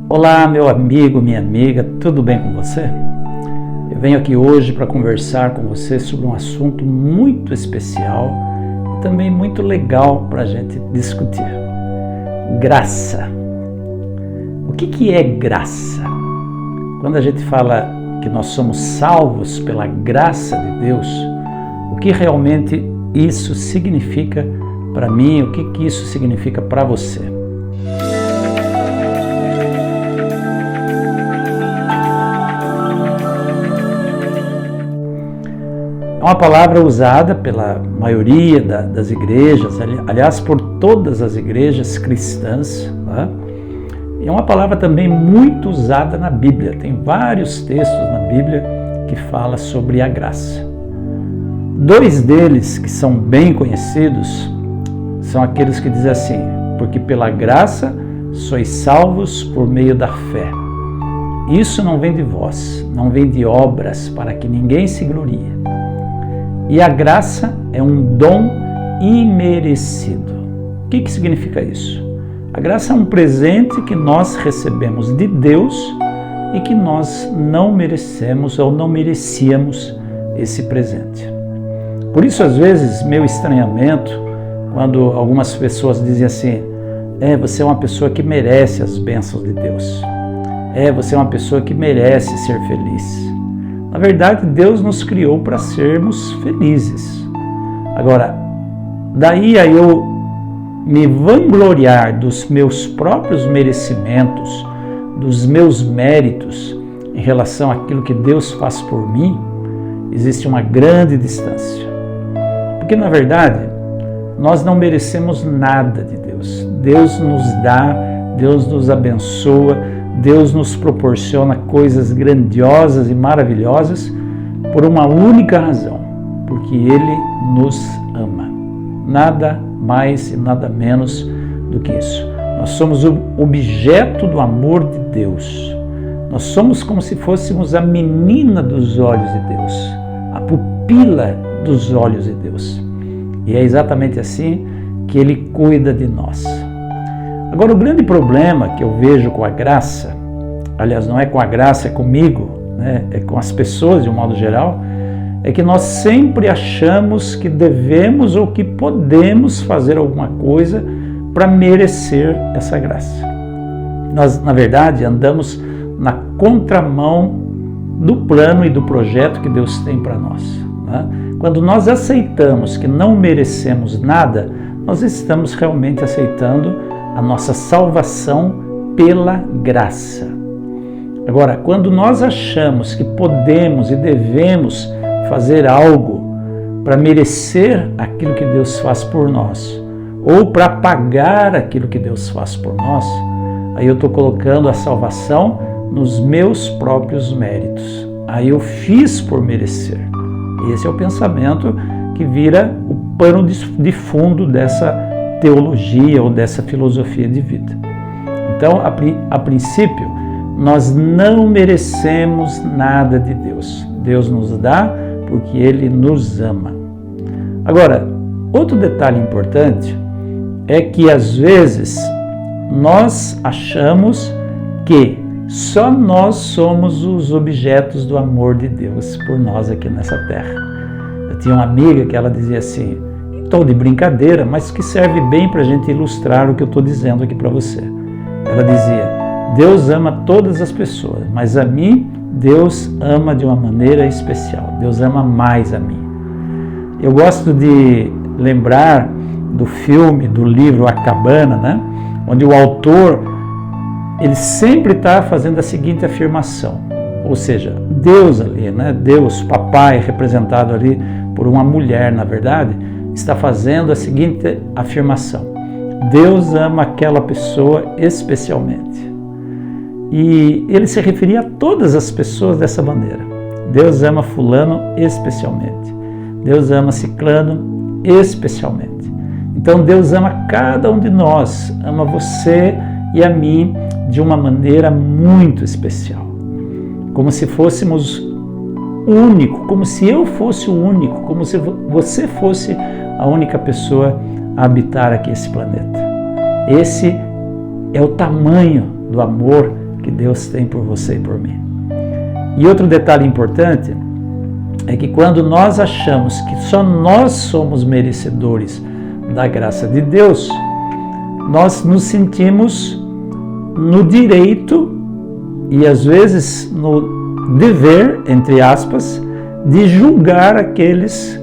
Olá, meu amigo, minha amiga, tudo bem com você? Eu venho aqui hoje para conversar com você sobre um assunto muito especial e também muito legal para a gente discutir. Graça. O que é graça? Quando a gente fala que nós somos salvos pela graça de Deus, o que realmente isso significa para mim, o que isso significa para você? É uma palavra usada pela maioria das igrejas, aliás, por todas as igrejas cristãs, né? É uma palavra também muito usada na Bíblia. Tem vários textos na Bíblia que falam sobre a graça. Dois deles, que são bem conhecidos, são aqueles que dizem assim: porque pela graça sois salvos por meio da fé. Isso não vem de vós, não vem de obras, para que ninguém se glorie. E a graça é um dom imerecido. O que significa isso? A graça é um presente que nós recebemos de Deus e que nós não merecemos ou não merecíamos esse presente. Por isso, às vezes, meu estranhamento, quando algumas pessoas dizem assim: você é uma pessoa que merece as bênçãos de Deus. Você é uma pessoa que merece ser feliz. Na verdade, Deus nos criou para sermos felizes. Agora, daí a eu me vangloriar dos meus próprios merecimentos, dos meus méritos em relação àquilo que Deus faz por mim, existe uma grande distância. Porque, na verdade, nós não merecemos nada de Deus. Deus nos dá, Deus nos abençoa, Deus nos proporciona coisas grandiosas e maravilhosas por uma única razão: porque Ele nos ama. Nada mais e nada menos do que isso. Nós somos o objeto do amor de Deus. Nós somos como se fôssemos a menina dos olhos de Deus, a pupila dos olhos de Deus. E é exatamente assim que Ele cuida de nós. Agora, o grande problema que eu vejo com a graça, aliás, não é com a graça, é comigo, né? É com as pessoas de um modo geral, é que nós sempre achamos que devemos ou que podemos fazer alguma coisa para merecer essa graça. Nós, na verdade, andamos na contramão do plano e do projeto que Deus tem para nós, né? Quando nós aceitamos que não merecemos nada, nós estamos realmente aceitando a nossa salvação pela graça. Agora, quando nós achamos que podemos e devemos fazer algo para merecer aquilo que Deus faz por nós, ou para pagar aquilo que Deus faz por nós, aí eu estou colocando a salvação nos meus próprios méritos. Aí eu fiz por merecer. Esse é o pensamento que vira o pano de fundo dessa teologia ou dessa filosofia de vida. Então, a princípio, nós não merecemos nada de Deus. Deus nos dá porque Ele nos ama. Agora, outro detalhe importante é que às vezes nós achamos que só nós somos os objetos do amor de Deus por nós aqui nessa terra. Eu tinha uma amiga que ela dizia assim, em tom de brincadeira, mas que serve bem para a gente ilustrar o que eu estou dizendo aqui para você. Ela dizia: Deus ama todas as pessoas, mas a mim Deus ama de uma maneira especial. Deus ama mais a mim. Eu gosto de lembrar do filme, do livro A Cabana, né? Onde o autor, ele sempre está fazendo a seguinte afirmação. Ou seja, Deus ali, né? Deus, papai, representado ali por uma mulher, na verdade, está fazendo a seguinte afirmação: Deus ama aquela pessoa especialmente. E ele se referia a todas as pessoas dessa maneira. Deus ama fulano especialmente. Deus ama ciclano especialmente. Então Deus ama cada um de nós, ama você e a mim de uma maneira muito especial. Como se fôssemos único, como se eu fosse o único, como se você fosse a única pessoa a habitar aqui esse planeta. Esse é o tamanho do amor que Deus tem por você e por mim. E outro detalhe importante é que quando nós achamos que só nós somos merecedores da graça de Deus, nós nos sentimos no direito e às vezes no dever, entre aspas, de julgar aqueles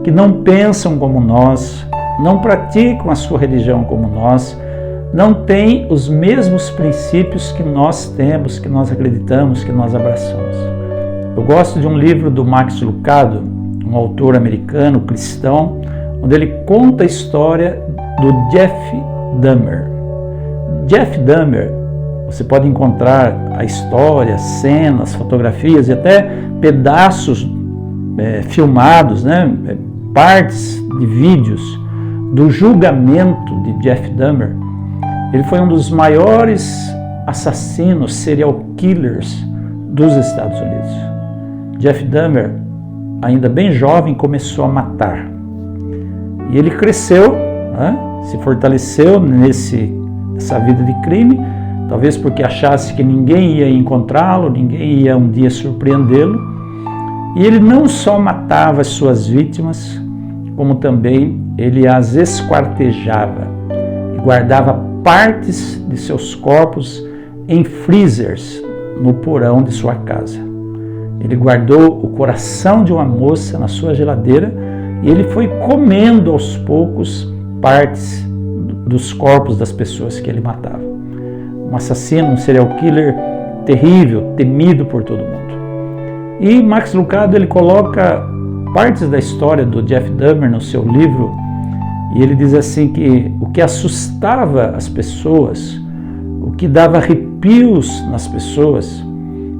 que não pensam como nós, não praticam a sua religião como nós, não têm os mesmos princípios que nós temos, que nós acreditamos, que nós abraçamos. Eu gosto de um livro do Max Lucado, um autor americano, cristão, onde ele conta a história do Jeff Dahmer. Jeff Dahmer, você pode encontrar a história, cenas, fotografias e até pedaços filmados, partes de vídeos do julgamento de Jeff Dahmer. Ele foi um dos maiores assassinos, serial killers dos Estados Unidos. Jeff Dahmer, ainda bem jovem, começou a matar. E ele cresceu, se fortaleceu nessa vida de crime, talvez porque achasse que ninguém ia encontrá-lo, ninguém ia um dia surpreendê-lo. E ele não só matava as suas vítimas, como também ele as esquartejava e guardava partes de seus corpos em freezers no porão de sua casa. Ele guardou o coração de uma moça na sua geladeira e ele foi comendo aos poucos partes dos corpos das pessoas que ele matava. Um assassino, um serial killer terrível, temido por todo mundo. E Max Lucado, ele coloca partes da história do Jeff Dahmer no seu livro, e ele diz assim que o que assustava as pessoas, o que dava arrepios nas pessoas,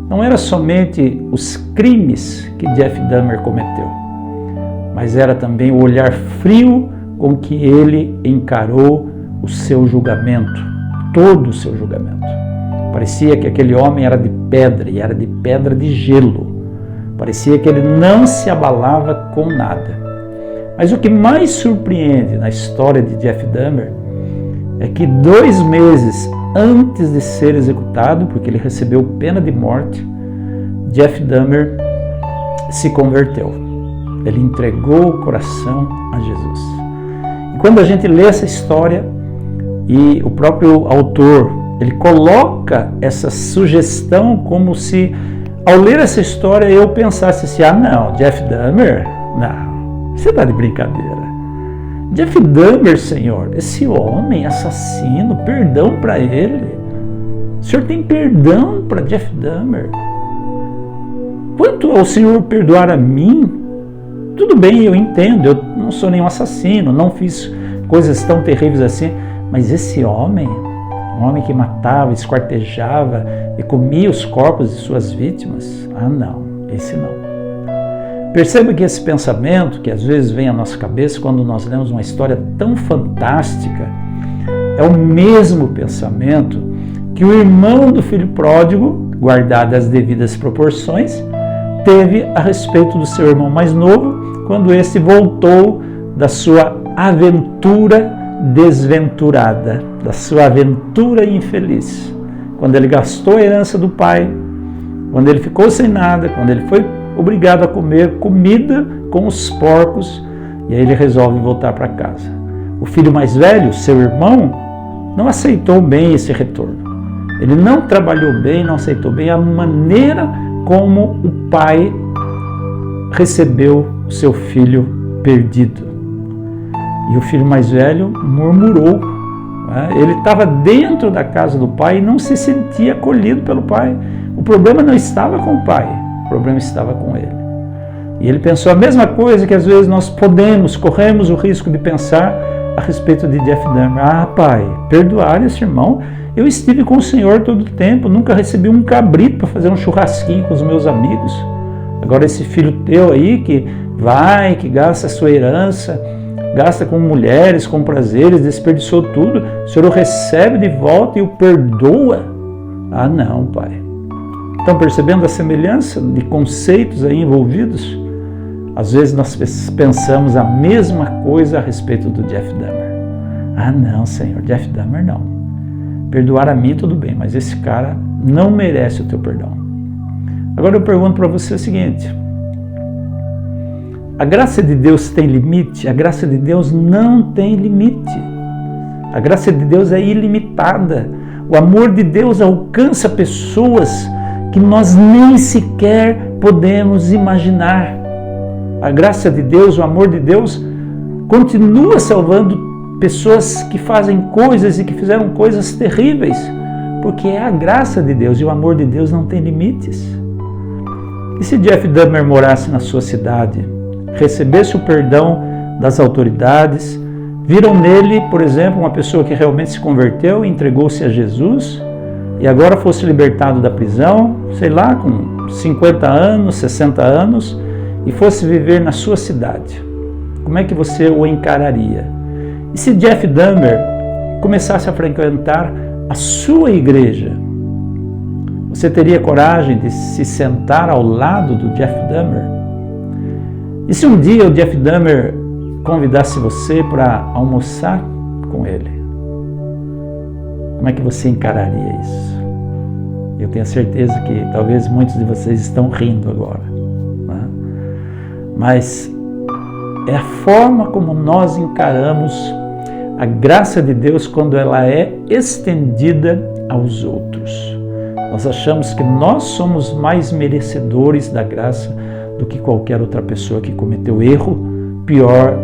não era somente os crimes que Jeff Dahmer cometeu, mas era também o olhar frio com que ele encarou o seu julgamento, todo o seu julgamento. Parecia que aquele homem era de pedra, e era de pedra de gelo. Parecia que ele não se abalava com nada. Mas o que mais surpreende na história de Jeff Dahmer é que 2 meses antes de ser executado, porque ele recebeu pena de morte, Jeff Dahmer se converteu. Ele entregou o coração a Jesus. E quando a gente lê essa história, e o próprio autor, ele coloca essa sugestão como se, ao ler essa história, eu pensasse assim, não, Jeff Dahmer, não, você está de brincadeira. Jeff Dahmer, Senhor, esse homem assassino, perdão para ele. O Senhor tem perdão para Jeff Dahmer. Quanto ao Senhor perdoar a mim, tudo bem, eu entendo, eu não sou nenhum assassino, não fiz coisas tão terríveis assim, mas esse homem, um homem que matava, esquartejava e comia os corpos de suas vítimas, não, esse não. Perceba que esse pensamento, que às vezes vem à nossa cabeça quando nós lemos uma história tão fantástica, é o mesmo pensamento que o irmão do filho pródigo, guardadas as devidas proporções, teve a respeito do seu irmão mais novo, quando esse voltou da sua aventura desventurada, da sua aventura infeliz. Quando ele gastou a herança do pai, quando ele ficou sem nada, quando ele foi obrigado a comer comida com os porcos, e aí ele resolve voltar para casa. O filho mais velho, seu irmão, não aceitou bem esse retorno. Ele não trabalhou bem, não aceitou bem a maneira como o pai recebeu o seu filho perdido. E o filho mais velho murmurou. Ele estava dentro da casa do pai e não se sentia acolhido pelo pai. O problema não estava com o pai, o problema estava com ele. E ele pensou a mesma coisa que às vezes nós corremos o risco de pensar a respeito de Jeff Dahmer. Pai, perdoar esse irmão, eu estive com o Senhor todo o tempo, nunca recebi um cabrito para fazer um churrasquinho com os meus amigos. Agora esse filho teu aí que gasta a sua herança, gasta com mulheres, com prazeres, desperdiçou tudo, o Senhor o recebe de volta e o perdoa? Não, pai. Estão percebendo a semelhança de conceitos aí envolvidos? Às vezes nós pensamos a mesma coisa a respeito do Jeff Dahmer. Não, Senhor, Jeff Dahmer não. Perdoar a mim tudo bem, mas esse cara não merece o teu perdão. Agora eu pergunto para você o seguinte: a graça de Deus tem limite? A graça de Deus não tem limite. A graça de Deus é ilimitada. O amor de Deus alcança pessoas que nós nem sequer podemos imaginar. A graça de Deus, o amor de Deus, continua salvando pessoas que fazem coisas e que fizeram coisas terríveis, porque é a graça de Deus e o amor de Deus não tem limites. E se Jeff Dahmer morasse na sua cidade, recebesse o perdão das autoridades, viram nele, por exemplo, uma pessoa que realmente se converteu e entregou-se a Jesus, e agora fosse libertado da prisão, sei lá, com 50 anos, 60 anos, e fosse viver na sua cidade, como é que você o encararia? E se Jeff Dahmer começasse a frequentar a sua igreja, você teria coragem de se sentar ao lado do Jeff Dahmer? E se um dia o Jeff Dahmer convidasse você para almoçar com ele, como é que você encararia isso? Eu tenho certeza que talvez muitos de vocês estão rindo agora, né? Mas é a forma como nós encaramos a graça de Deus quando ela é estendida aos outros. Nós achamos que nós somos mais merecedores da graça do que qualquer outra pessoa que cometeu erro pior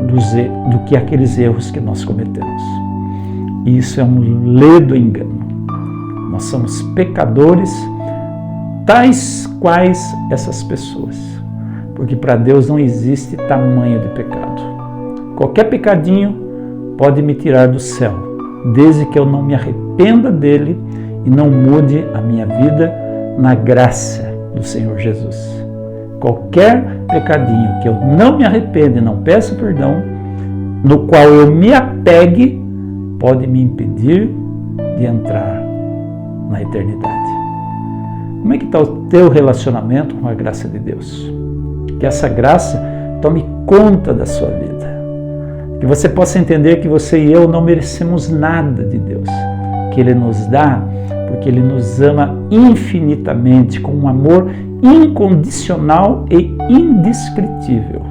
do que aqueles erros que nós cometemos. E isso é um ledo engano. Nós somos pecadores, tais quais essas pessoas, porque para Deus não existe tamanho de pecado. Qualquer pecadinho pode me tirar do céu, desde que eu não me arrependa dele e não mude a minha vida na graça do Senhor Jesus. Qualquer pecadinho que eu não me arrependa e não peça perdão, no qual eu me apegue, pode me impedir de entrar na eternidade. Como é que está o teu relacionamento com a graça de Deus? Que essa graça tome conta da sua vida. Que você possa entender que você e eu não merecemos nada de Deus, que Ele nos dá porque Ele nos ama infinitamente, com um amor incondicional e indescritível.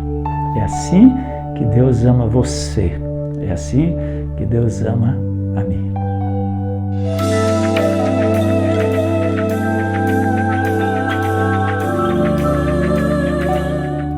É assim que Deus ama você, é assim que Deus ama a mim.